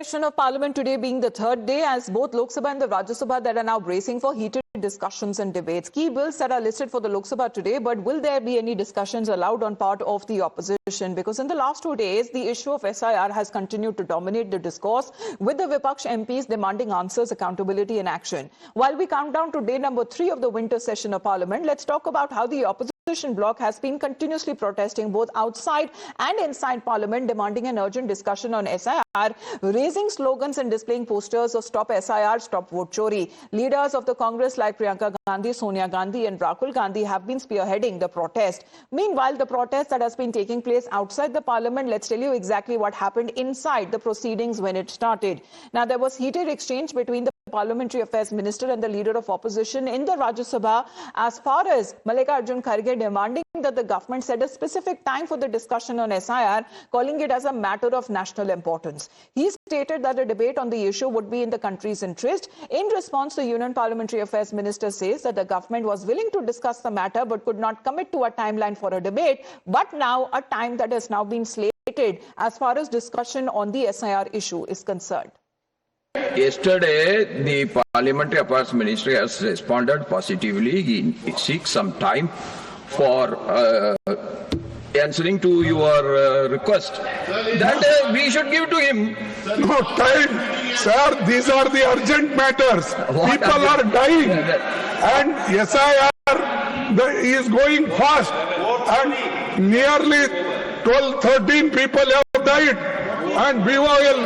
Session of Parliament today being the third day, as both Lok Sabha and the Rajya Sabha that are now bracing for heated discussions and debates. Key bills that are listed for the Lok Sabha today, but will there be any discussions allowed on part of the opposition? Because in the last 2 days, the issue of SIR has continued to dominate the discourse, with the Vipaksh MPs demanding answers, accountability and action. While we count down to day number 3 of the winter session of Parliament, let's talk about how the opposition bloc has been continuously protesting both outside and inside Parliament, demanding an urgent discussion on SIR, raising slogans and displaying posters of Stop SIR, Stop Vote Chori. Leaders of the Congress like Priyanka Gandhi, Sonia Gandhi and Rahul Gandhi have been spearheading the protest. Meanwhile, the protest that has been taking place outside the Parliament, let's tell you exactly what happened inside the proceedings when it started. Now, there was heated exchange between the Parliamentary Affairs Minister and the Leader of Opposition in the Rajya Sabha, as far as Mallikarjun Kharge demanding that the government set a specific time for the discussion on SIR, calling it as a matter of national importance. He stated that a debate on the issue would be in the country's interest. In response, the Union Parliamentary Affairs Minister says that the government was willing to discuss the matter but could not commit to a timeline for a debate, but now a time that has now been slated as far as discussion on the SIR issue is concerned. Yesterday, the Parliamentary Affairs Ministry has responded positively. He seeks some time for answering to your request. That we should give to him. No time, sir. These are the urgent matters. People are dying, and SIR is going fast, and nearly 12-13 people have died, and BOL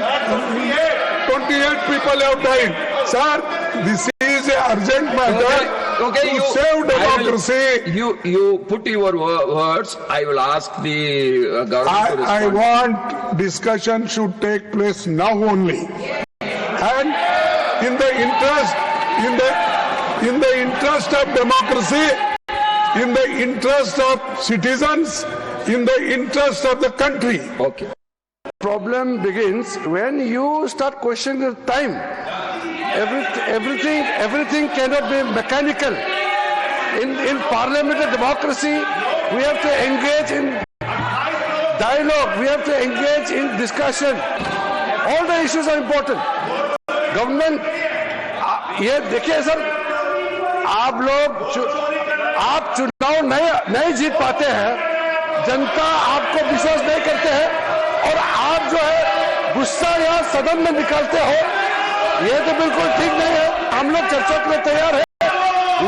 28 people have died. Sir, this is an urgent matter. Okay, to save democracy. You put your words. I will ask the government to respond. I want discussion should take place now only, and in the interest of democracy, in the interest of citizens, in the interest of the country. Okay. Problem begins when you start questioning the time. Everything cannot be mechanical. In parliamentary democracy, we have to engage in dialogue. We have to engage in discussion. All the issues are important. Government, ये देखिए sir, आप चुनाव नहीं जीत पाते हैं, जनता आपको विश्वास नहीं करते हैं, और आप जो है गुस्सा या सदन में निकालते हो, ये तो बिल्कुल ठीक नहीं है। हम लोग चर्चा के लिए तैयार हैं,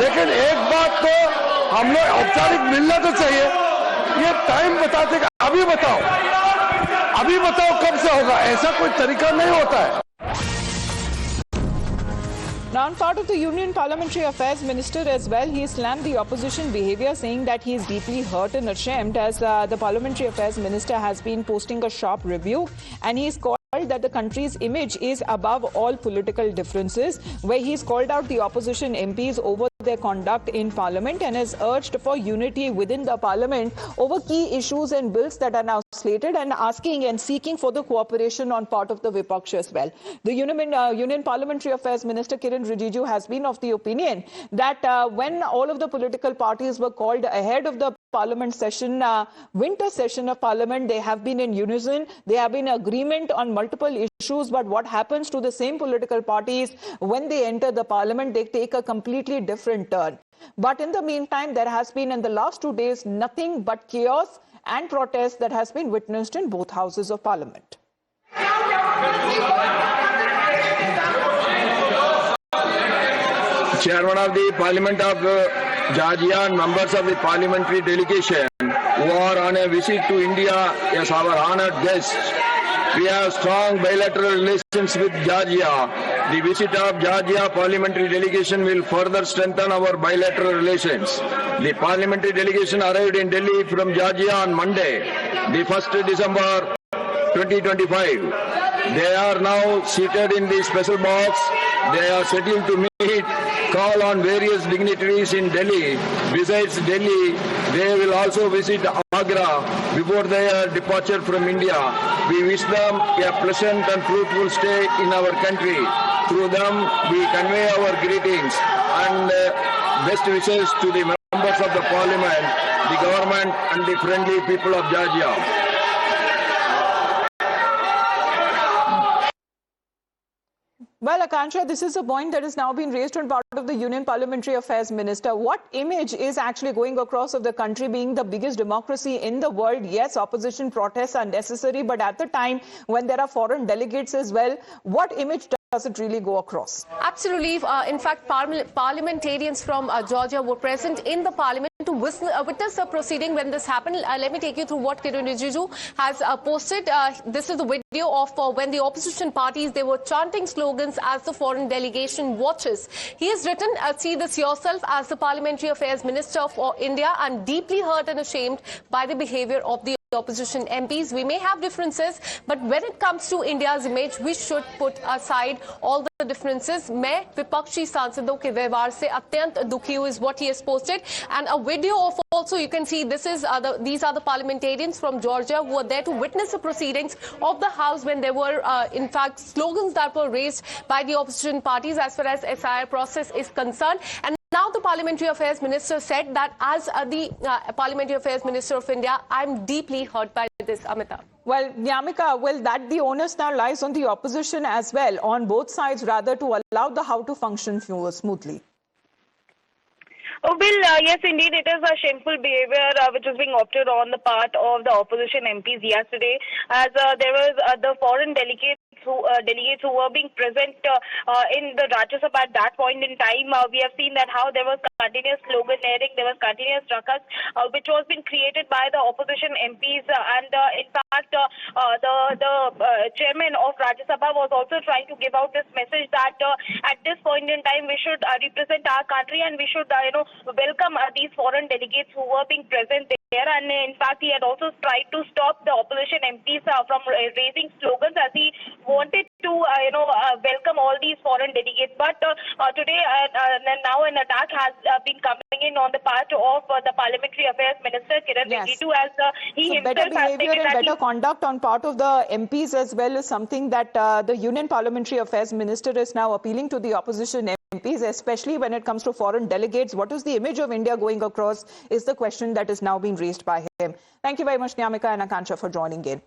लेकिन एक बात तो हम लोग औपचारिक मिलना तो चाहिए। ये टाइम बताते कि अभी बताओ कब से होगा, ऐसा कोई तरीका नहीं होता है। Now, on part of the Union Parliamentary Affairs Minister as well, he slammed the opposition behaviour, saying that he is deeply hurt and ashamed, as the Parliamentary Affairs Minister has been posting a sharp rebuke, and he is called that the country's image is above all political differences, where he's called out the opposition MPs over their conduct in Parliament and has urged for unity within the Parliament over key issues and bills that are now slated, and asking and seeking for the cooperation on part of the Vipaksh as well. The Union Parliamentary Affairs Minister Kiren Rijiju has been of the opinion that when all of the political parties were called ahead of the Parliament session, winter session of Parliament, they have been in unison, they have been in agreement on multiple issues, but what happens to the same political parties when they enter the Parliament, they take a completely different turn. But in the meantime, there has been in the last 2 days nothing but chaos and protest that has been witnessed in both houses of Parliament. Chairman of the Parliament of Georgia and members of the Parliamentary Delegation who are on a visit to India as our honoured guests. We have strong bilateral relations with Georgia. The visit of Georgia Parliamentary Delegation will further strengthen our bilateral relations. The Parliamentary Delegation arrived in Delhi from Georgia on Monday, the 1st December 2025. They are now seated in the special box. They are scheduled to meet, call on various dignitaries in Delhi. Besides Delhi, they will also visit Agra before their departure from India. We wish them a pleasant and fruitful stay in our country. Through them, we convey our greetings and best wishes to the members of the Parliament, the government and the friendly people of Georgia. Well, Akansha, this is a point that has now been raised on part of the Union Parliamentary Affairs Minister. What image is actually going across of the country being the biggest democracy in the world? Yes, opposition protests are necessary, but at the time when there are foreign delegates as well, what image does it really go across? Absolutely. In fact, parliamentarians from Georgia were present in the parliament to witness the proceeding when this happened. Let me take you through what Kiren Rijiju has posted. This is the video of when the opposition parties, they were chanting slogans as the foreign delegation watches. He has written, see this yourself, as the Parliamentary Affairs Minister for India, I'm deeply hurt and ashamed by the behaviour of the opposition MPs. We may have differences, but when it comes to India's image, we should put aside all the differences. मैं विपक्षी सांसदों के व्यवहार से अत्यंत दुखी हूँ is what he has posted, and a video of also you can see this is these are the parliamentarians from Georgia who were there to witness the proceedings of the House when there were in fact slogans that were raised by the opposition parties as far as SIR process is concerned. And now the Parliamentary Affairs Minister said that as the Parliamentary Affairs Minister of India, I'm deeply hurt by this, Amita. Well, Nyamika, well, that the onus now lies on the opposition as well, on both sides rather, to allow the House to function smoothly. Oh, Bill, yes, indeed, it is a shameful behaviour which is being opted on the part of the opposition MPs yesterday, as there was the foreign delegates who were being present in the Rajya Sabha at that point in time. We have seen that how there was continuous sloganeering, there was continuous ruckus, which was being created by the opposition MPs, and in fact, the chairman of Rajya Sabha was also trying to give out this message that at this point in time we should represent our country and we should, welcome these foreign delegates who were being present there. And in fact, he had also tried to stop the opposition MPs from raising slogans, as he wanted to, welcome all these foreign delegates. But today, now an attack has been coming in on the part of the Parliamentary Affairs Minister Kiren Rijiju, as he himself better has behaviour and better conduct on part of the MPs as well is something that the Union Parliamentary Affairs Minister is now appealing to the opposition MPs, especially when it comes to foreign delegates. What is the image of India going across is the question that is now being raised by him. Thank you very much, Nyamika and Akansha, for joining in.